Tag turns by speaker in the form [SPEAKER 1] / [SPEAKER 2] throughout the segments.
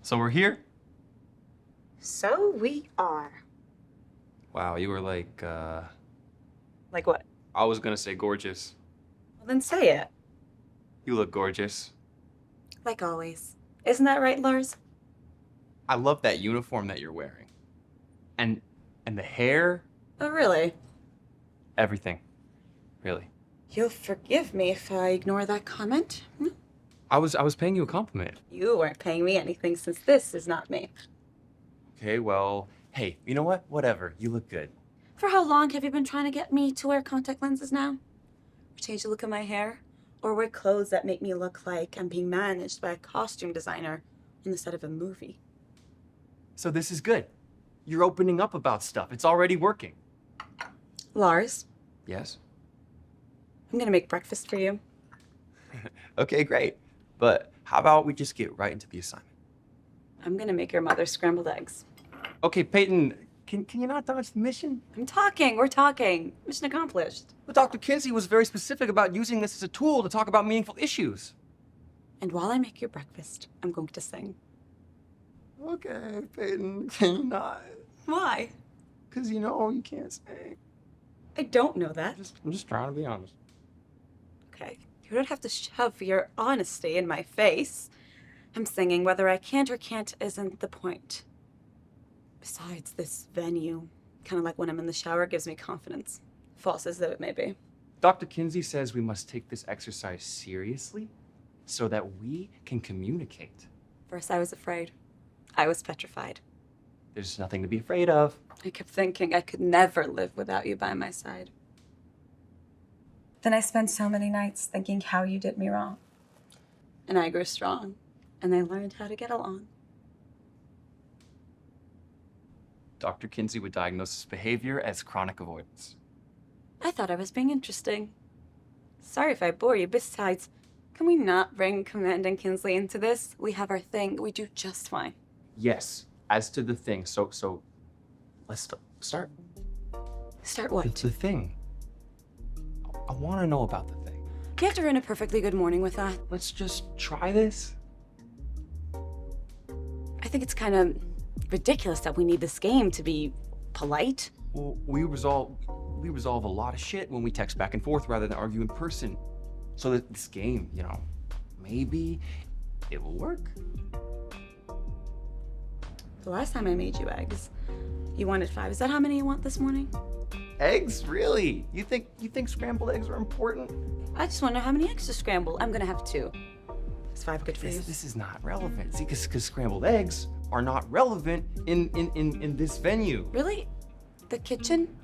[SPEAKER 1] So we're here?
[SPEAKER 2] So we are.
[SPEAKER 1] Wow, you were like,
[SPEAKER 2] Like what?
[SPEAKER 1] I was gonna say gorgeous.
[SPEAKER 2] Well, then say it.
[SPEAKER 1] You look gorgeous.
[SPEAKER 2] Like always. Isn't that right, Lars?
[SPEAKER 1] I love that uniform that you're wearing. And the hair,
[SPEAKER 2] Oh, really?
[SPEAKER 1] everything. Really.
[SPEAKER 2] You'll forgive me if I ignore that comment?
[SPEAKER 1] I was paying you a compliment.
[SPEAKER 2] You weren't paying me anything since this is not me.
[SPEAKER 1] Okay, well, hey, you know what? Whatever. You look good.
[SPEAKER 2] For how long have you been trying to get me to wear contact lenses now? Or change the look of my hair? Or wear clothes that make me look like I'm being managed by a costume designer on the set of a movie?
[SPEAKER 1] So this is good. You're opening up about stuff. It's already working.
[SPEAKER 2] Lars,
[SPEAKER 1] Yes?
[SPEAKER 2] I'm gonna make breakfast for you.
[SPEAKER 1] Okay, great. But how about we just get right into the assignment?
[SPEAKER 2] I'm gonna make your mother scrambled eggs.
[SPEAKER 1] Okay, Peyton, can you not dodge the mission?
[SPEAKER 2] I'm talking, we're talking. Mission accomplished.
[SPEAKER 1] But Dr. Kinsey was very specific about using this as a tool to talk about meaningful issues.
[SPEAKER 2] And while I make your breakfast, I'm going to sing.
[SPEAKER 1] Okay, Peyton, can you not?
[SPEAKER 2] Why?
[SPEAKER 1] Because you know you can't sing.
[SPEAKER 2] I don't know that.
[SPEAKER 1] I'm just trying to be honest.
[SPEAKER 2] Okay, you don't have to shove your honesty in my face. I'm singing. Whether I can't or can't isn't the point. Besides, this venue, kind of like when I'm in the shower, gives me confidence. False as though it may be.
[SPEAKER 1] Dr. Kinsey says we must take this exercise seriously so that we can communicate.
[SPEAKER 2] First, I was afraid. I was petrified.
[SPEAKER 1] There's nothing to be afraid of.
[SPEAKER 2] I kept thinking I could never live without you by my side. Then I spent so many nights thinking how you did me wrong. And I grew strong, and I learned how to get along.
[SPEAKER 1] Dr. Kinsey would diagnose this behavior as chronic avoidance.
[SPEAKER 2] I thought I was being interesting. Sorry if I bore you. Besides, can we not bring Commandant Kinsley into this? We have our thing. We do just fine.
[SPEAKER 1] Yes, as to the thing. So let's start.
[SPEAKER 2] Start what?
[SPEAKER 1] The thing. I want to know about the thing.
[SPEAKER 2] You have to ruin a perfectly good morning with that.
[SPEAKER 1] Let's just try this.
[SPEAKER 2] I think it's kind of ridiculous that we need this game to be polite.
[SPEAKER 1] Well, we resolve a lot of shit when we text back and forth rather than argue in person. So that this game, you know, maybe it will work.
[SPEAKER 2] The last time I made you eggs, you wanted 5. Is that how many you want this morning?
[SPEAKER 1] Eggs? Really? You think scrambled eggs are important?
[SPEAKER 2] I just want to know how many eggs to scramble. I'm gonna have 2. Is 5 good for you?
[SPEAKER 1] This is not relevant. See, because scrambled eggs are not relevant in this venue.
[SPEAKER 2] Really? The kitchen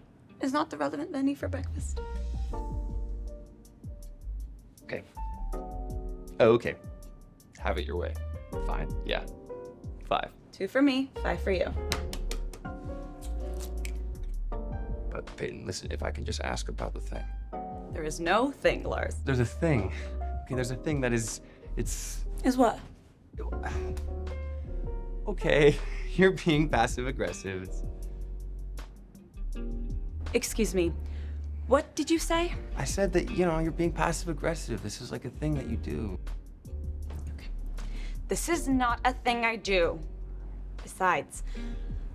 [SPEAKER 2] is not the relevant venue for breakfast?
[SPEAKER 1] Okay. Oh, okay. Have it your way. Fine. Yeah. 5.
[SPEAKER 2] 2 for me, 5 for you.
[SPEAKER 1] But Peyton, listen, if I can just ask about the thing.
[SPEAKER 2] There is no thing, Lars.
[SPEAKER 1] There's a thing. Okay, there's a thing that is, it's...
[SPEAKER 2] Is what?
[SPEAKER 1] Okay, you're being passive-aggressive.
[SPEAKER 2] Excuse me. What did you say?
[SPEAKER 1] I said that, you know, you're being passive-aggressive. This is like a thing that you do.
[SPEAKER 2] Okay. This is not a thing I do. Besides,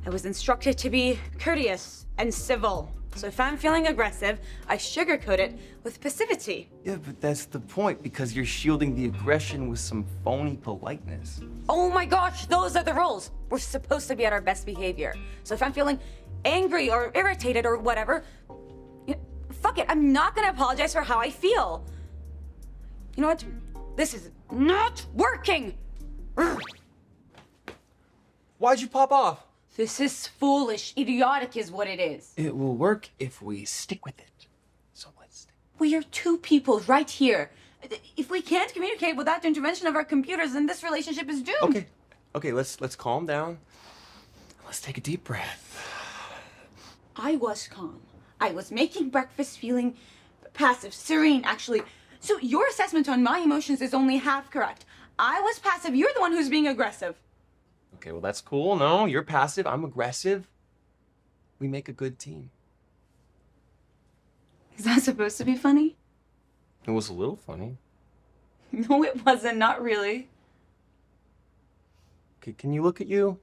[SPEAKER 2] I was instructed to be courteous and civil. So if I'm feeling aggressive, I sugarcoat it with passivity.
[SPEAKER 1] Yeah, but that's the point, because you're shielding the aggression with some phony politeness.
[SPEAKER 2] Oh my gosh, those are the rules. We're supposed to be at our best behavior. So if I'm feeling angry or irritated or whatever, fuck it, I'm not gonna apologize for how I feel. You know what? This is not working.
[SPEAKER 1] Why'd you pop off?
[SPEAKER 2] This is foolish. Idiotic is what it is.
[SPEAKER 1] It will work if we stick with it. So let's stick.
[SPEAKER 2] We are 2 people right here. If we can't communicate without the intervention of our computers, then this relationship is doomed.
[SPEAKER 1] Okay, let's calm down. Let's take a deep breath.
[SPEAKER 2] I was calm. I was making breakfast feeling passive, serene, actually. So your assessment on my emotions is only half correct. I was passive. You're the one who's being aggressive.
[SPEAKER 1] Okay, well, that's cool. No, you're passive. I'm aggressive. We make a good team.
[SPEAKER 2] Is that supposed to be funny?
[SPEAKER 1] It was a little funny.
[SPEAKER 2] No, it wasn't. Not really.
[SPEAKER 1] Okay, can you look at you?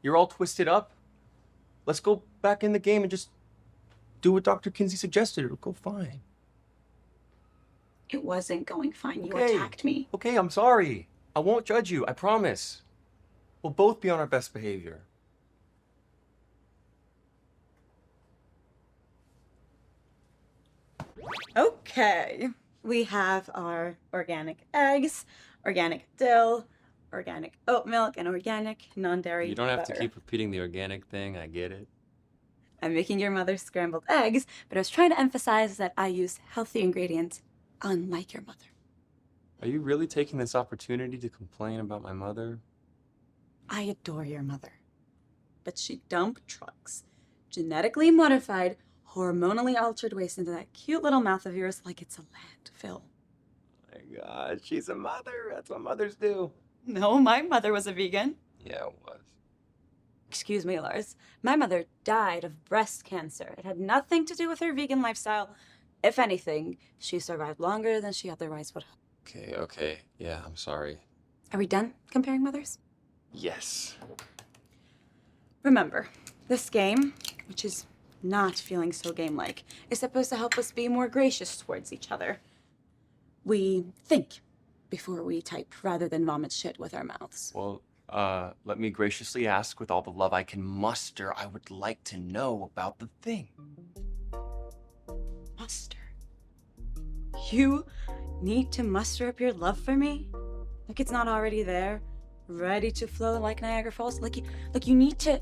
[SPEAKER 1] You're all twisted up. Let's go back in the game and just do what Dr. Kinsey suggested. It'll go fine.
[SPEAKER 2] It wasn't going fine. You
[SPEAKER 1] Okay.
[SPEAKER 2] attacked me.
[SPEAKER 1] Okay, I'm sorry. I won't judge you, I promise. We'll both be on our best behavior.
[SPEAKER 2] Okay. We have our organic eggs, organic dill, organic oat milk, and organic non-dairy
[SPEAKER 1] You don't have
[SPEAKER 2] butter.
[SPEAKER 1] to keep repeating the organic thing, I get it.
[SPEAKER 2] I'm making your mother's scrambled eggs, but I was trying to emphasize that I use healthy ingredients, unlike your mother.
[SPEAKER 1] Are you really taking this opportunity to complain about my mother?
[SPEAKER 2] I adore your mother, but she dumped trucks, genetically modified, hormonally altered waste into that cute little mouth of yours like it's a landfill.
[SPEAKER 1] My God, she's a mother. That's what mothers do.
[SPEAKER 2] No, my mother was a vegan.
[SPEAKER 1] Yeah, it was.
[SPEAKER 2] Excuse me, Lars. My mother died of breast cancer. It had nothing to do with her vegan lifestyle. If anything, she survived longer than she otherwise would have.
[SPEAKER 1] Okay. Yeah, I'm sorry.
[SPEAKER 2] Are we done comparing mothers?
[SPEAKER 1] Yes.
[SPEAKER 2] Remember, this game, which is not feeling so game-like, is supposed to help us be more gracious towards each other. We think before we type rather than vomit shit with our mouths.
[SPEAKER 1] Well, let me graciously ask, with all the love I can muster, I would like to know about the thing.
[SPEAKER 2] Muster. You need to muster up your love for me? Like it's not already there, ready to flow like Niagara Falls? Like you need to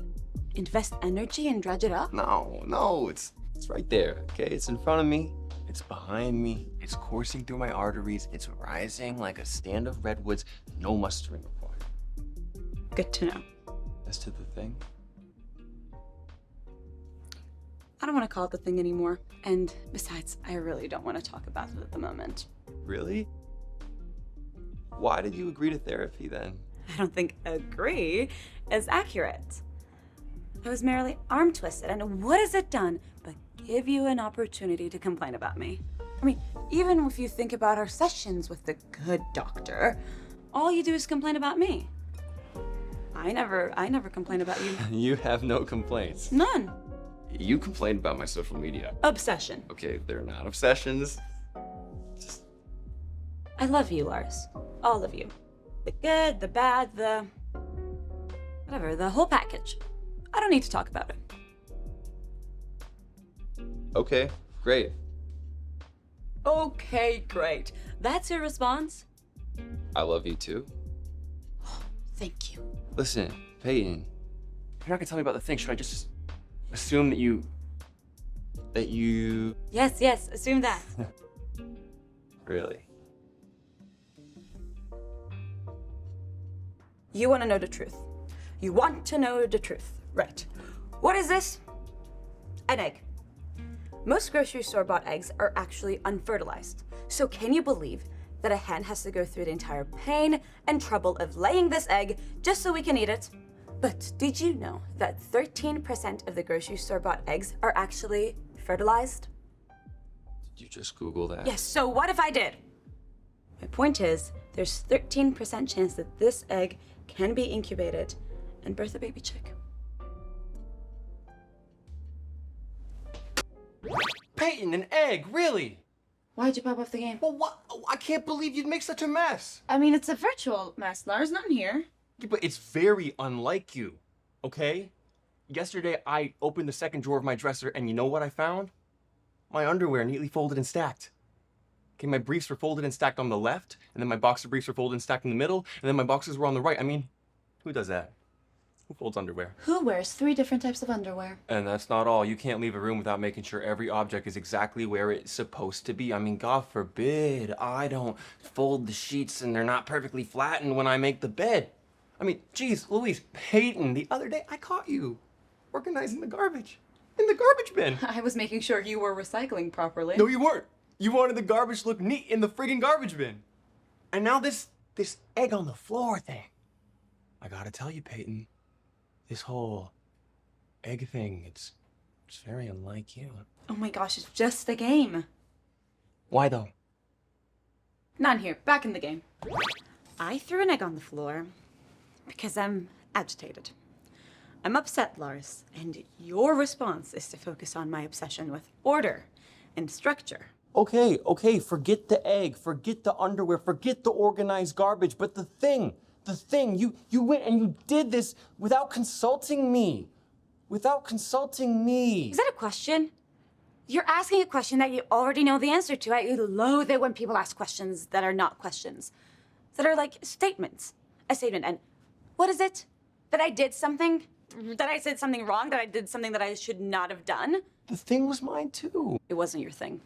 [SPEAKER 2] invest energy and dredge it up?
[SPEAKER 1] No, it's right there, okay? It's in front of me, it's behind me, it's coursing through my arteries, it's rising like a stand of redwoods, no mustering required.
[SPEAKER 2] Good to know.
[SPEAKER 1] As to the thing?
[SPEAKER 2] I don't want to call it the thing anymore. And besides, I really don't want to talk about it at the moment.
[SPEAKER 1] Really? Why did you agree to therapy then?
[SPEAKER 2] I don't think agree is accurate. I was merely arm twisted, and what has it done but give you an opportunity to complain about me? I mean, even if you think about our sessions with the good doctor, all you do is complain about me. I never complain about you.
[SPEAKER 1] You have no complaints.
[SPEAKER 2] None.
[SPEAKER 1] You complained about my social media.
[SPEAKER 2] Obsession.
[SPEAKER 1] Okay, they're not obsessions.
[SPEAKER 2] I love you, Lars. All of you. The good, the bad, the... whatever, the whole package. I don't need to talk about it.
[SPEAKER 1] Okay, great.
[SPEAKER 2] Okay, great. That's your response?
[SPEAKER 1] I love you too.
[SPEAKER 2] Thank you.
[SPEAKER 1] Listen, Peyton, you're not gonna tell me about the thing. Should I just assume that you...
[SPEAKER 2] Yes, assume that.
[SPEAKER 1] Really?
[SPEAKER 2] You want to know the truth. You want to know the truth. Right. What is this? An egg. Most grocery store bought eggs are actually unfertilized. So can you believe that a hen has to go through the entire pain and trouble of laying this egg just so we can eat it? But did you know that 13% of the grocery store bought eggs are actually fertilized?
[SPEAKER 1] Did you just Google that?
[SPEAKER 2] Yes, so what if I did? My point is, there's 13% chance that this egg can be incubated and birth a baby chick.
[SPEAKER 1] Peyton, an egg, really?
[SPEAKER 2] Why'd you pop off the game?
[SPEAKER 1] Well, what? I can't believe you'd make such a mess.
[SPEAKER 2] I mean, it's a virtual mess. Lars, not in here.
[SPEAKER 1] Yeah, but it's very unlike you, okay? Yesterday, I opened the second drawer of my dresser, and you know what I found? My underwear neatly folded and stacked. Okay, my briefs were folded and stacked on the left, and then my boxer briefs were folded and stacked in the middle, and then my boxers were on the right. I mean, who does that? Who folds underwear?
[SPEAKER 2] Who wears 3 different types of underwear?
[SPEAKER 1] And that's not all. You can't leave a room without making sure every object is exactly where it's supposed to be. I mean, God forbid I don't fold the sheets and they're not perfectly flattened when I make the bed. I mean, geez, Louise, Peyton, the other day I caught you organizing the garbage in the garbage bin.
[SPEAKER 2] I was making sure you were recycling properly.
[SPEAKER 1] No, you weren't. You wanted the garbage to look neat in the friggin' garbage bin. And now this egg on the floor thing. I gotta tell you, Peyton, this whole egg thing, it's very unlike you.
[SPEAKER 2] Oh my gosh, it's just a game.
[SPEAKER 1] Why though?
[SPEAKER 2] Not in here, back in the game. I threw an egg on the floor, Because I'm agitated. I'm upset, Lars, and your response is to focus on my obsession with order and structure.
[SPEAKER 1] Okay, forget the egg, forget the underwear, forget the organized garbage, but the thing, you went and you did this without consulting me. Without consulting me.
[SPEAKER 2] Is that a question? You're asking a question that you already know the answer to. I loathe it when people ask questions that are not questions, that are like statements. A statement, and what is it? That I did something? That I said something wrong? That I did something that I should not have done?
[SPEAKER 1] The thing was mine too.
[SPEAKER 2] It wasn't your thing.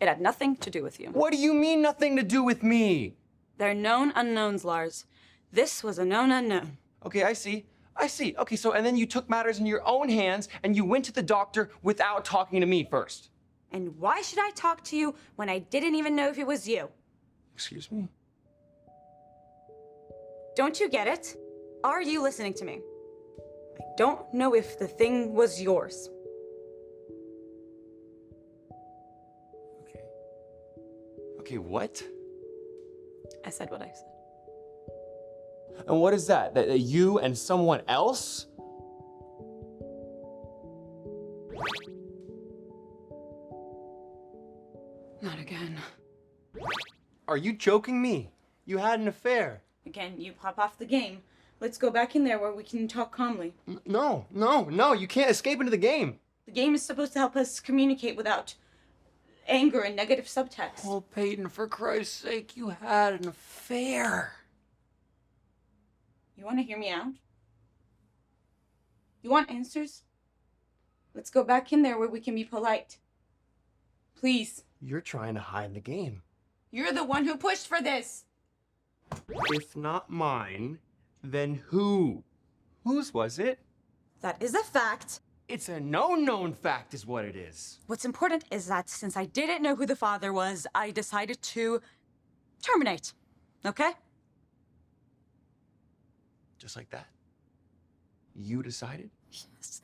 [SPEAKER 2] It had nothing to do with you.
[SPEAKER 1] What do you mean nothing to do with me?
[SPEAKER 2] They're known unknowns, Lars. This was a known unknown.
[SPEAKER 1] Okay, I see. Okay, so and then you took matters in your own hands and you went to the doctor without talking to me first.
[SPEAKER 2] And why should I talk to you when I didn't even know if it was you?
[SPEAKER 1] Excuse me?
[SPEAKER 2] Don't you get it? Are you listening to me? I don't know if the thing was yours.
[SPEAKER 1] Okay, what?
[SPEAKER 2] I said what I said.
[SPEAKER 1] And what is that? That you and someone else?
[SPEAKER 2] Not again.
[SPEAKER 1] Are you joking me? You had an affair.
[SPEAKER 2] Again, you pop off the game. Let's go back in there where we can talk calmly.
[SPEAKER 1] No, you can't escape into the game.
[SPEAKER 2] The game is supposed to help us communicate without anger and negative subtext.
[SPEAKER 1] Oh, Peyton, for Christ's sake, you had an affair.
[SPEAKER 2] You want to hear me out? You want answers? Let's go back in there where we can be polite. Please.
[SPEAKER 1] You're trying to hide the game.
[SPEAKER 2] You're the one who pushed for this.
[SPEAKER 1] If not mine, then who? Whose was it?
[SPEAKER 2] That is a fact.
[SPEAKER 1] It's a known fact is what it is.
[SPEAKER 2] What's important is that since I didn't know who the father was, I decided to terminate. Okay?
[SPEAKER 1] Just like that? You decided?
[SPEAKER 2] Yes.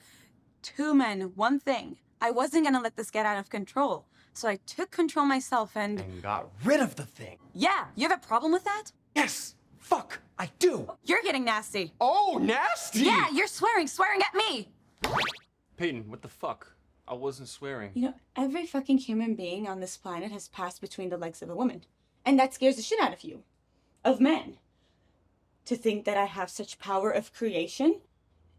[SPEAKER 2] 2 men, 1 thing. I wasn't gonna let this get out of control. So I took control myself and
[SPEAKER 1] got rid of the thing.
[SPEAKER 2] Yeah, you have a problem with that?
[SPEAKER 1] Yes! Fuck! I do!
[SPEAKER 2] You're getting nasty.
[SPEAKER 1] Oh, nasty!
[SPEAKER 2] Yeah, you're swearing at me!
[SPEAKER 1] Peyton, what the fuck? I wasn't swearing.
[SPEAKER 2] You know, every fucking human being on this planet has passed between the legs of a woman. And that scares the shit out of you. Of men. To think that I have such power of creation,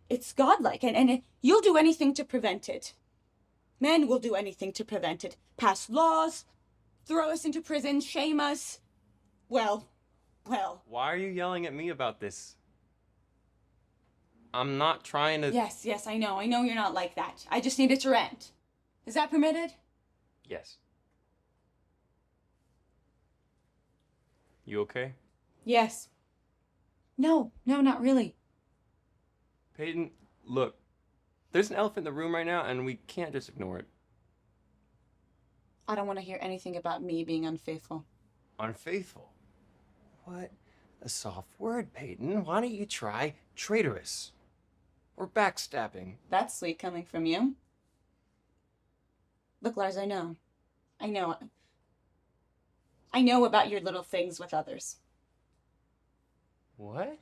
[SPEAKER 2] it's godlike, and you'll do anything to prevent it. Men will do anything to prevent it. Pass laws, throw us into prison, shame us. Well.
[SPEAKER 1] Why are you yelling at me about this? I'm not trying to...
[SPEAKER 2] Yes, I know you're not like that. I just needed to rant. Is that permitted?
[SPEAKER 1] Yes. You okay?
[SPEAKER 2] Yes. No, not really.
[SPEAKER 1] Peyton, look. There's an elephant in the room right now, and we can't just ignore it.
[SPEAKER 2] I don't want to hear anything about me being unfaithful.
[SPEAKER 1] Unfaithful? What a soft word, Peyton. Why don't you try traitorous? Or backstabbing?
[SPEAKER 2] That's sweet coming from you. Look, Lars, I know about your little things with others.
[SPEAKER 1] What?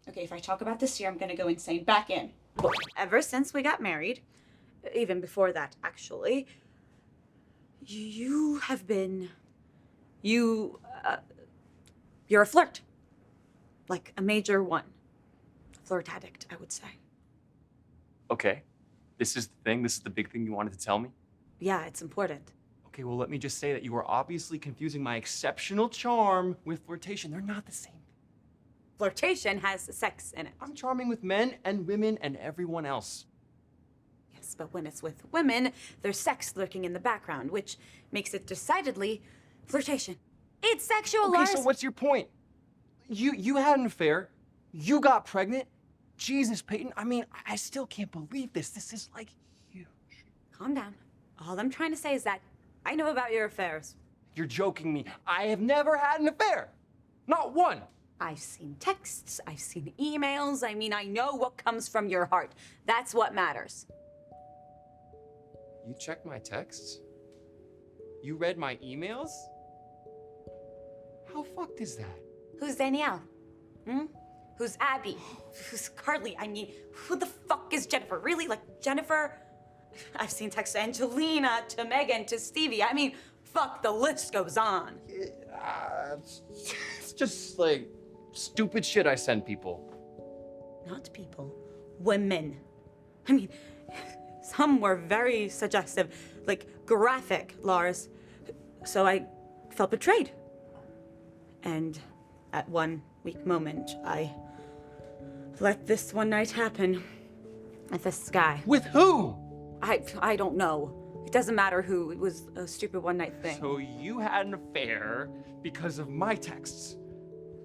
[SPEAKER 2] Okay, if I talk about this here, I'm gonna go insane. Back in. Ever since we got married, even before that, actually, you have been... you're a flirt. Like a major one. Flirt addict, I would say.
[SPEAKER 1] Okay. This is the thing? This is the big thing you wanted to tell me?
[SPEAKER 2] Yeah, it's important.
[SPEAKER 1] Okay, well, let me just say that you are obviously confusing my exceptional charm with flirtation. They're not the same.
[SPEAKER 2] Flirtation has sex in it.
[SPEAKER 1] I'm charming with men and women and everyone else.
[SPEAKER 2] Yes, but when it's with women, there's sex lurking in the background, which makes it decidedly flirtation. It's sexual,
[SPEAKER 1] Okay,
[SPEAKER 2] Lars.
[SPEAKER 1] so what's your point? You had an affair. You got pregnant. Jesus, Peyton, I mean, I still can't believe this. This is, like, huge.
[SPEAKER 2] Calm down. All I'm trying to say is that I know about your affairs.
[SPEAKER 1] You're joking me. I have never had an affair. Not one.
[SPEAKER 2] I've seen texts, I've seen emails. I mean, I know what comes from your heart. That's what matters.
[SPEAKER 1] You checked my texts? You read my emails? How fucked is that?
[SPEAKER 2] Who's Danielle? Hmm? Who's Abby? Who's Carly? I mean, who the fuck is Jennifer? Really? Like, Jennifer? I've seen texts to Angelina, to Megan, to Stevie. I mean, fuck, the list goes on.
[SPEAKER 1] It's just like stupid shit I send people.
[SPEAKER 2] Not people, women. I mean, some were very suggestive, like graphic, Lars. So I felt betrayed. And at one weak moment, I let this one night happen with this guy.
[SPEAKER 1] With who?
[SPEAKER 2] I don't know. It doesn't matter who. It was a stupid one night thing.
[SPEAKER 1] So you had an affair because of my texts.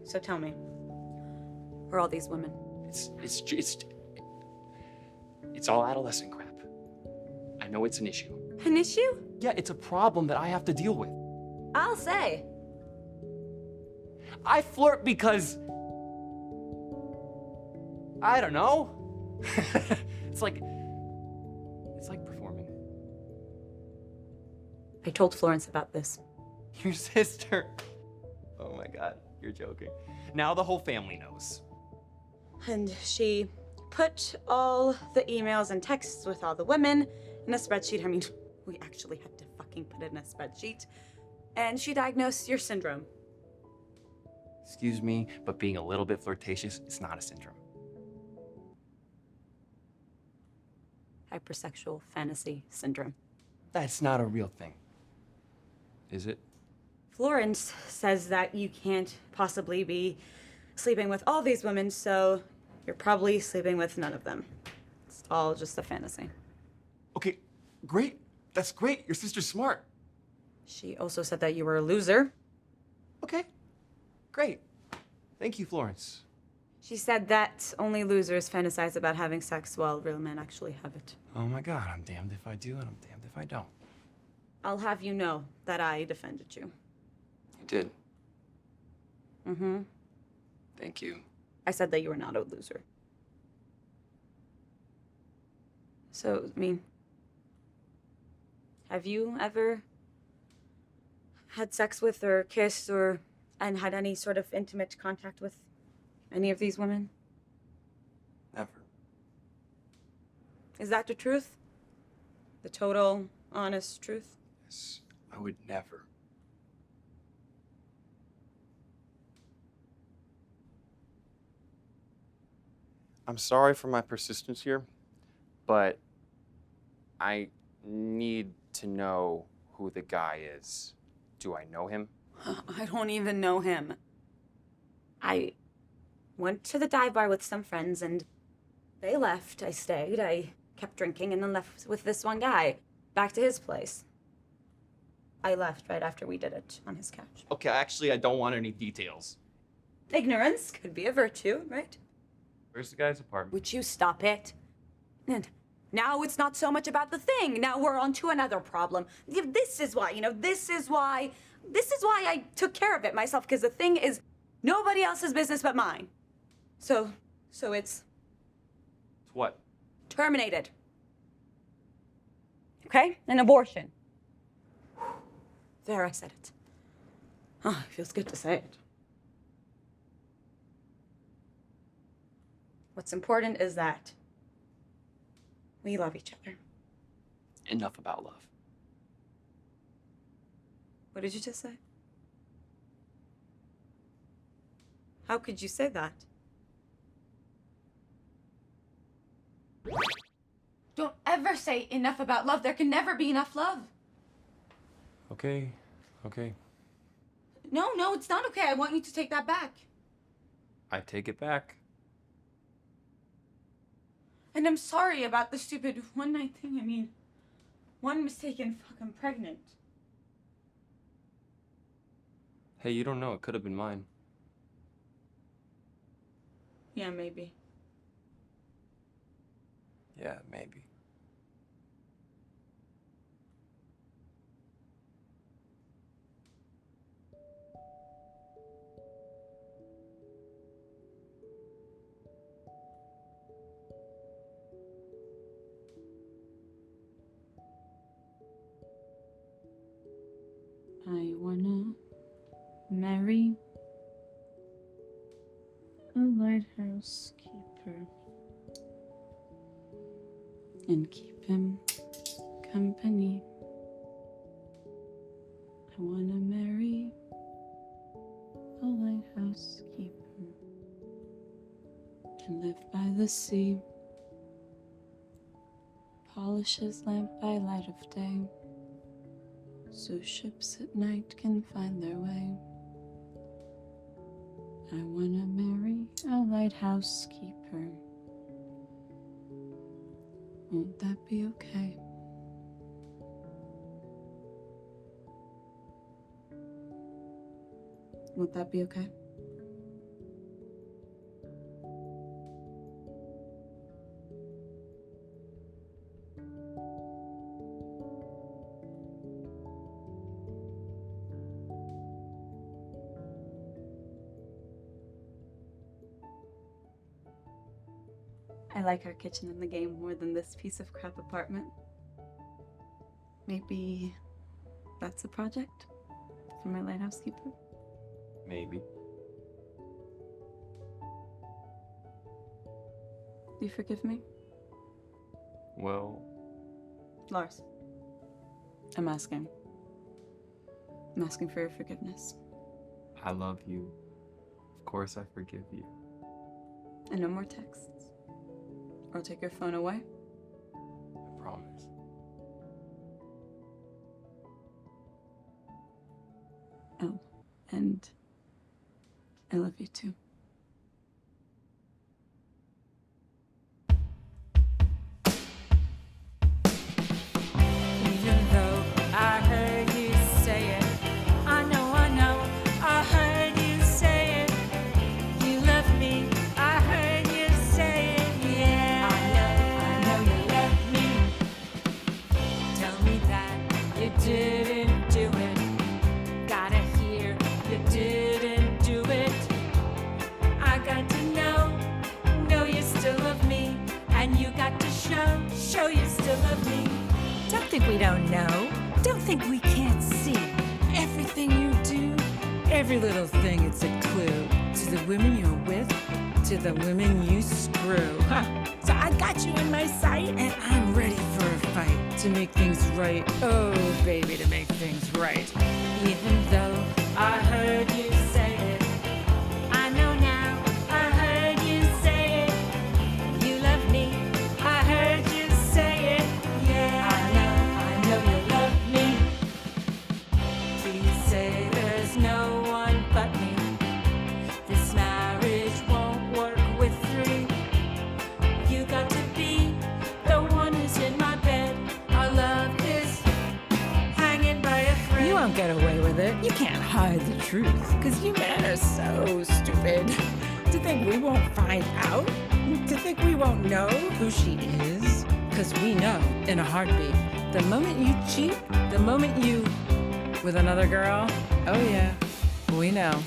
[SPEAKER 2] So tell me, who are all these women?
[SPEAKER 1] It's all adolescent crap. I know it's an issue.
[SPEAKER 2] An issue?
[SPEAKER 1] Yeah, it's a problem that I have to deal with.
[SPEAKER 2] I'll say.
[SPEAKER 1] I flirt because I don't know. It's like performing.
[SPEAKER 2] I told Florence about this.
[SPEAKER 1] Your sister. Oh my God, you're joking. Now the whole family knows.
[SPEAKER 2] And she put all the emails and texts with all the women in a spreadsheet. I mean, we actually had to fucking put it in a spreadsheet. And she diagnosed your syndrome.
[SPEAKER 1] Excuse me, but being a little bit flirtatious is not a syndrome.
[SPEAKER 2] Hypersexual fantasy syndrome.
[SPEAKER 1] That's not a real thing. Is it?
[SPEAKER 2] Florence says that you can't possibly be sleeping with all these women, so you're probably sleeping with none of them. It's all just a fantasy.
[SPEAKER 1] Okay, great. That's great. Your sister's smart.
[SPEAKER 2] She also said that you were a loser.
[SPEAKER 1] Okay, great. Thank you, Florence.
[SPEAKER 2] She said that only losers fantasize about having sex while real men actually have it.
[SPEAKER 1] Oh my God, I'm damned if I do and I'm damned if I don't.
[SPEAKER 2] I'll have you know that I defended you.
[SPEAKER 1] You did.
[SPEAKER 2] Mm-hmm.
[SPEAKER 1] Thank you.
[SPEAKER 2] I said that you were not a loser. So, I mean, have you ever had sex with or kissed or and had any sort of intimate contact with any of these women?
[SPEAKER 1] Never.
[SPEAKER 2] Is that the truth? The total, honest truth?
[SPEAKER 1] Yes, I would never. I'm sorry for my persistence here, but I need to know who the guy is. Do I know him?
[SPEAKER 2] I don't even know him. I went to the dive bar with some friends and they left. I stayed. I kept drinking and then left with this one guy back to his place. I left right after we did it on his couch.
[SPEAKER 1] Okay, actually, I don't want any details.
[SPEAKER 2] Ignorance could be a virtue, right?
[SPEAKER 1] Where's the guy's apartment?
[SPEAKER 2] Would you stop it? And now it's not so much about the thing. Now we're on to another problem. This is why, this is why I took care of it myself, because the thing is nobody else's business but mine. So it's
[SPEAKER 1] It's what?
[SPEAKER 2] terminated. Okay? An abortion. There, I said it. Oh, it feels good to say it. What's important is that we love each other.
[SPEAKER 1] Enough about love.
[SPEAKER 2] What did you just say? How could you say that? Don't ever say enough about love. There can never be enough love.
[SPEAKER 1] Okay.
[SPEAKER 2] No, it's not okay. I want you to take that back.
[SPEAKER 1] I take it back.
[SPEAKER 2] And I'm sorry about the stupid one night thing. I mean, one mistake and fucking pregnant.
[SPEAKER 1] Hey, you don't know. It could have been mine.
[SPEAKER 2] Yeah, maybe.
[SPEAKER 1] Yeah, maybe.
[SPEAKER 2] I wanna marry
[SPEAKER 3] a lighthouse keeper, and keep him company. I wanna marry a lighthouse keeper and live by the sea, polish his lamp by light of day, so ships at night can find their way. I wanna marry a lighthouse keeper. Won't that be okay? Won't that be okay? I like our kitchen in the game more than this piece of crap apartment. Maybe that's a project for my lighthouse keeper?
[SPEAKER 1] Maybe.
[SPEAKER 3] Do you forgive me?
[SPEAKER 1] Well,
[SPEAKER 3] Lars, I'm asking. I'm asking for your forgiveness.
[SPEAKER 1] I love you. Of course I forgive you.
[SPEAKER 3] And no more texts. Or take your phone away.
[SPEAKER 1] I promise.
[SPEAKER 3] Oh, and I love you too.
[SPEAKER 4] Even though I heard you say it, I know, I heard you say it. You love me, I heard you say it, yeah. I know you love me. Tell me that you didn't do it. Gotta hear you didn't do it. I got to know you still love me. And you got to show you still love me. Don't think we don't know. Don't think we can't see. Everything you do, every little thing, it's a clue. To the women you're with, to the women you screw. Huh. So I got you in my sight, and I'm ready for a fight. To make things right, oh baby, to make things right. Even though I heard you say it, I know now, I heard you say it. You love me, I heard you say it, yeah. I know you love me. Please say there's no one but me. This marriage won't work with three. You got to be the one who's in my bed. Our love is hanging by a thread. You won't get away with it. You can't hide the truth. Cause you men are so stupid. To think we won't find out? To think we won't know who she is? Cause we know in a heartbeat. The moment you cheat, the moment you with another girl, oh yeah, we know.